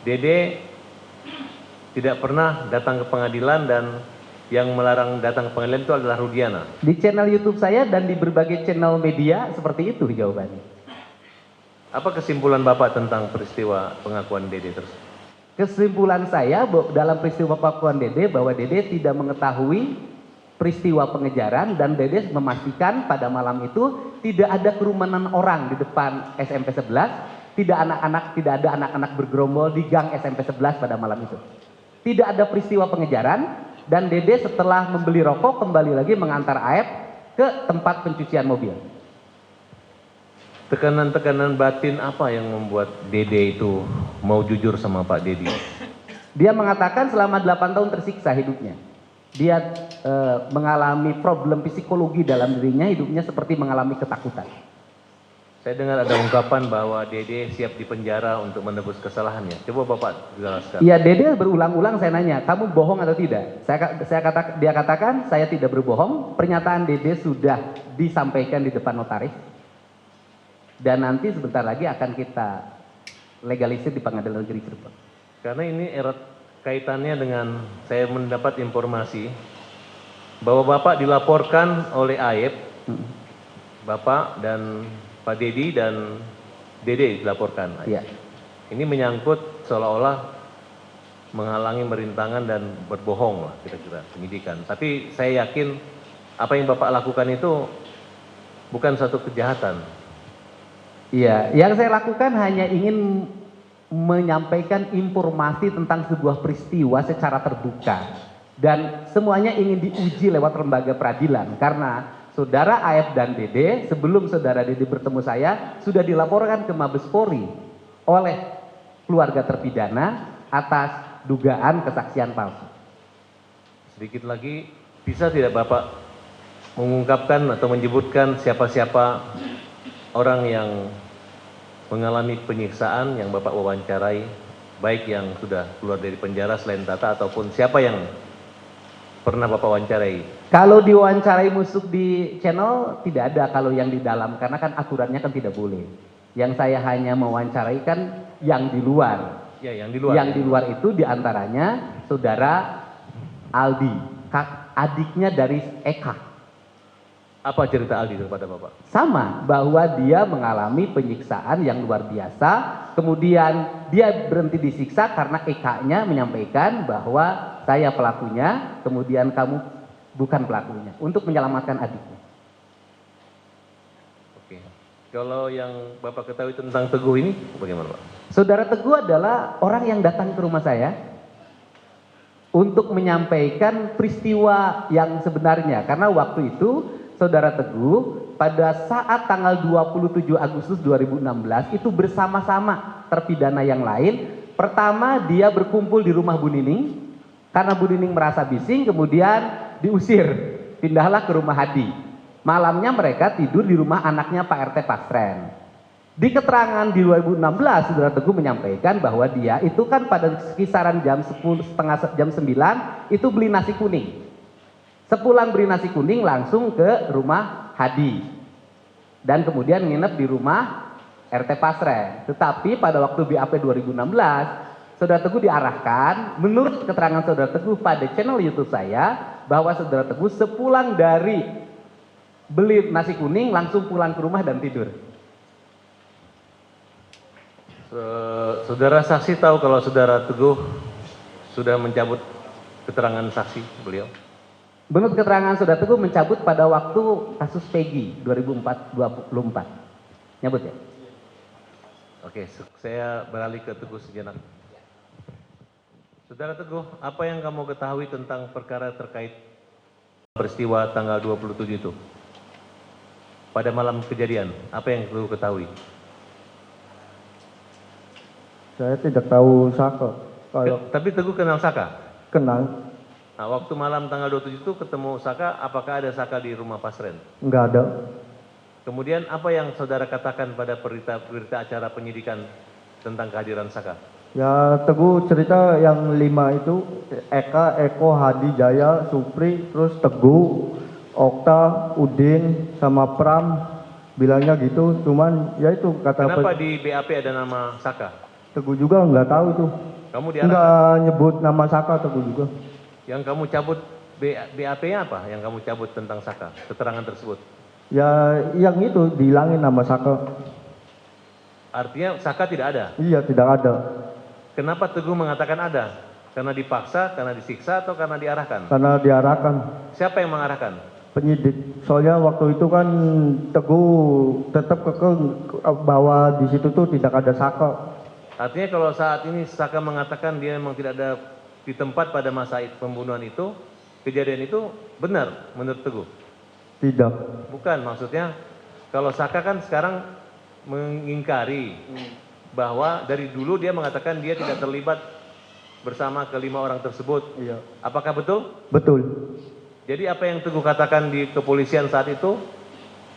Dede tidak pernah datang ke pengadilan dan yang melarang datang ke pengadilan itu adalah Rudiana. Di channel YouTube saya dan di berbagai channel media seperti itu jawabannya. Apa kesimpulan Bapak tentang peristiwa pengakuan Dede tersebut? Kesimpulan saya dalam peristiwa pengakuan Dede bahwa Dede tidak mengetahui peristiwa pengejaran dan Dede memastikan pada malam itu tidak ada kerumunan orang di depan SMP 11, tidak ada anak-anak bergerombol di gang SMP 11 pada malam itu. Tidak ada peristiwa pengejaran dan Dede setelah membeli rokok kembali lagi mengantar Aep ke tempat pencucian mobil. Tekanan-tekanan batin apa yang membuat Dede itu mau jujur sama Pak Dedi? Dia mengatakan selama 8 tahun tersiksa hidupnya. Dia mengalami problem psikologi dalam dirinya, hidupnya seperti mengalami ketakutan. Saya dengar ada ungkapan bahwa Dede siap dipenjara untuk menebus kesalahannya. Coba Bapak jelaskan. Iya, Dede berulang-ulang saya nanya, kamu bohong atau tidak? Dia katakan, saya tidak berbohong. Pernyataan Dede sudah disampaikan di depan notaris. Dan nanti sebentar lagi akan kita legalisir di Pengadilan Negeri Cirebon. Karena ini erat kaitannya dengan saya mendapat informasi bahwa Bapak dilaporkan oleh Aep, Bapak dan Pak Dedi dan Dede dilaporkan. Iya. Ini menyangkut seolah-olah menghalangi merintangan dan berbohong lah kira-kira penyidikan. Tapi saya yakin apa yang Bapak lakukan itu bukan satu kejahatan. Iya, yang saya lakukan hanya ingin menyampaikan informasi tentang sebuah peristiwa secara terbuka dan semuanya ingin diuji lewat lembaga peradilan karena saudara Aep dan Dede sebelum saudara Dede bertemu saya sudah dilaporkan ke Mabes Polri oleh keluarga terpidana atas dugaan kesaksian palsu. Sedikit lagi, bisa tidak Bapak mengungkapkan atau menyebutkan siapa-siapa orang yang mengalami penyiksaan yang Bapak wawancarai, baik yang sudah keluar dari penjara selain Tata ataupun siapa yang pernah Bapak wawancarai? Kalau diwawancarai musuh di channel tidak ada kalau yang di dalam karena kan aturannya kan tidak boleh. Yang saya hanya mewawancarai kan yang di luar. Ya, yang di luar. Yang di luar itu diantaranya saudara Aldi, adiknya dari Eka. Apa cerita Aldi kepada Bapak? Sama, bahwa dia mengalami penyiksaan yang luar biasa, kemudian dia berhenti disiksa karena Eka-nya menyampaikan bahwa saya pelakunya, kemudian kamu bukan pelakunya, untuk menyelamatkan adiknya. Oke. Kalau yang Bapak ketahui tentang Teguh ini, bagaimana Pak? Saudara Teguh adalah orang yang datang ke rumah saya untuk menyampaikan peristiwa yang sebenarnya, karena waktu itu Saudara Teguh pada saat tanggal 27 Agustus 2016 itu bersama-sama terpidana yang lain. Pertama dia berkumpul di rumah Bu Nining karena Bu Nining merasa bising, kemudian diusir, pindahlah ke rumah Hadi. Malamnya mereka tidur di rumah anaknya Pak RT Pastren. Di keterangan di 2016 Saudara Teguh menyampaikan bahwa dia itu kan pada kisaran jam 10, setengah jam 9 itu beli nasi kuning. Sepulang beli nasi kuning langsung ke rumah Hadi dan kemudian nginep di rumah RT Pasren. Tetapi pada waktu BAP 2016 Saudara Teguh diarahkan menurut keterangan Saudara Teguh pada channel YouTube saya bahwa Saudara Teguh sepulang dari beli nasi kuning langsung pulang ke rumah dan tidur. Saudara saksi tahu kalau Saudara Teguh sudah mencabut keterangan saksi beliau? Menurut keterangan Saudara Teguh mencabut pada waktu kasus Peggy 2024. Nyabut ya? Oke, saya beralih ke Teguh sejenak. Saudara Teguh, apa yang kamu ketahui tentang perkara terkait peristiwa tanggal 27 itu? Pada malam kejadian, apa yang Teguh ketahui? Saya tidak tahu Saka. Tapi Teguh kenal Saka? Kenal. Nah, waktu malam tanggal 27 itu ketemu Saka, apakah ada Saka di rumah Pasren? Enggak ada. Kemudian apa yang saudara katakan pada berita acara penyidikan tentang kehadiran Saka? Ya Teguh cerita yang 5 itu Eka, Eko, Hadi, Jaya, Supri, terus Teguh, Okta, Udin, sama Pram bilangnya gitu. Cuman ya itu kata. Kenapa di BAP ada nama Saka? Teguh juga nggak tahu itu. Kamu diarahkan. Enggak nyebut nama Saka Teguh juga. Yang kamu cabut BAP-nya apa? Yang kamu cabut tentang Saka, keterangan tersebut. Ya yang itu dihilangin nama Saka. Artinya Saka tidak ada. Iya tidak ada. Kenapa Teguh mengatakan ada? Karena dipaksa, karena disiksa, atau karena diarahkan? Karena diarahkan Siapa yang mengarahkan? penyidik. Soalnya waktu itu kan Teguh tetap kekeh bahwa di situ tuh tidak ada Saka. Artinya kalau saat ini Saka mengatakan dia memang tidak ada di tempat pada masa pembunuhan itu, kejadian itu benar menurut Teguh? Tidak. Bukan, maksudnya kalau Saka kan sekarang mengingkari bahwa dari dulu dia mengatakan dia tidak terlibat bersama kelima orang tersebut. Iya. Apakah betul? Betul. Jadi apa yang Teguh katakan di kepolisian saat itu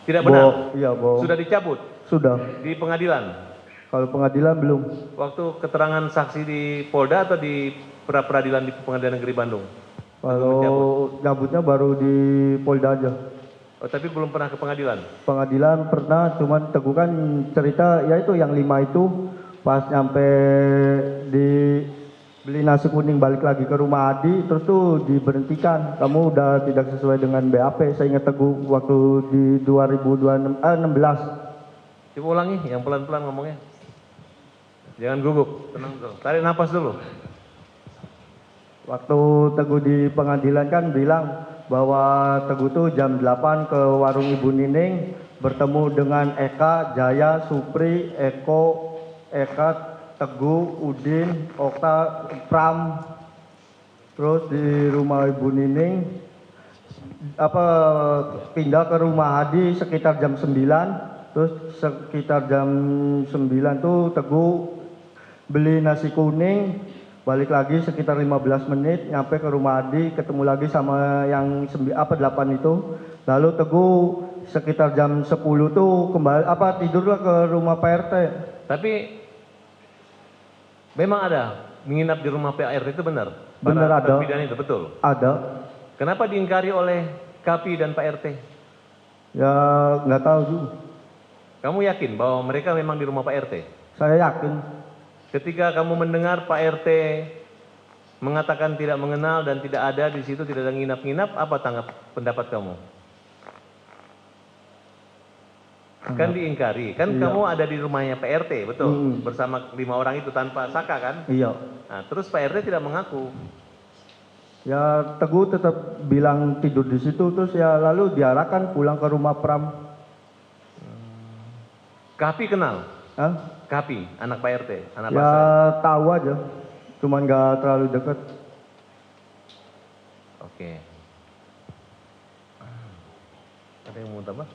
tidak benar? Iya, bohong. Sudah dicabut Sudah. di pengadilan? Kalau pengadilan belum. Waktu keterangan saksi di Polda atau di peradilan di Pengadilan Negeri Bandung? Kalau nyabutnya baru di Polda aja. Oh, tapi belum pernah ke pengadilan? Pengadilan pernah, cuman Teguh kan cerita ya itu yang 5 itu pas nyampe di beli nasi kuning balik lagi ke rumah Adi, terus tuh diberhentikan. Kamu udah tidak sesuai dengan BAP. Saya ingat Teguh waktu di 2016. Coba ulangi yang pelan-pelan ngomongnya. Jangan gugup, tenang dulu. Tarik nafas dulu. Waktu Teguh di pengadilan kan bilang bahwa Teguh tuh jam 8 ke warung Ibu Nining bertemu dengan Eka, Jaya, Supri, Eko, Eka, Teguh, Udin, Okta, Pram. Terus di rumah Ibu Nining pindah ke rumah Hadi sekitar jam 9. Terus sekitar jam 9 tuh Teguh beli nasi kuning, balik lagi sekitar 15 menit, nyampe ke rumah Adi, ketemu lagi sama yang 8 itu. Lalu Teguh sekitar jam 10 tuh kembali tidurlah ke rumah Pak RT. Tapi memang ada menginap di rumah Pak RT itu benar? Benar Para ada. terpidana itu betul? Ada. Kenapa diingkari oleh Kapi dan Pak RT? Ya nggak tahu juga. Kamu yakin bahwa mereka memang di rumah Pak RT? Saya yakin. Ketika kamu mendengar Pak RT mengatakan tidak mengenal dan tidak ada di situ, tidak ada nginap-nginap, apa pendapat kamu? Kan diingkari, kan Iya. kamu ada di rumahnya Pak RT, betul? Bersama 5 orang itu tanpa Saka kan? Iya. Nah, terus Pak RT tidak mengaku. Ya Teguh tetap bilang tidur di situ, terus ya lalu diarahkan pulang ke rumah Pram. Kapi kenal? Hah? Kapi, anak Pak RT, anak Ya Pasai. tahu aja, cuman nggak terlalu dekat. Oke. Ada yang mau tambah?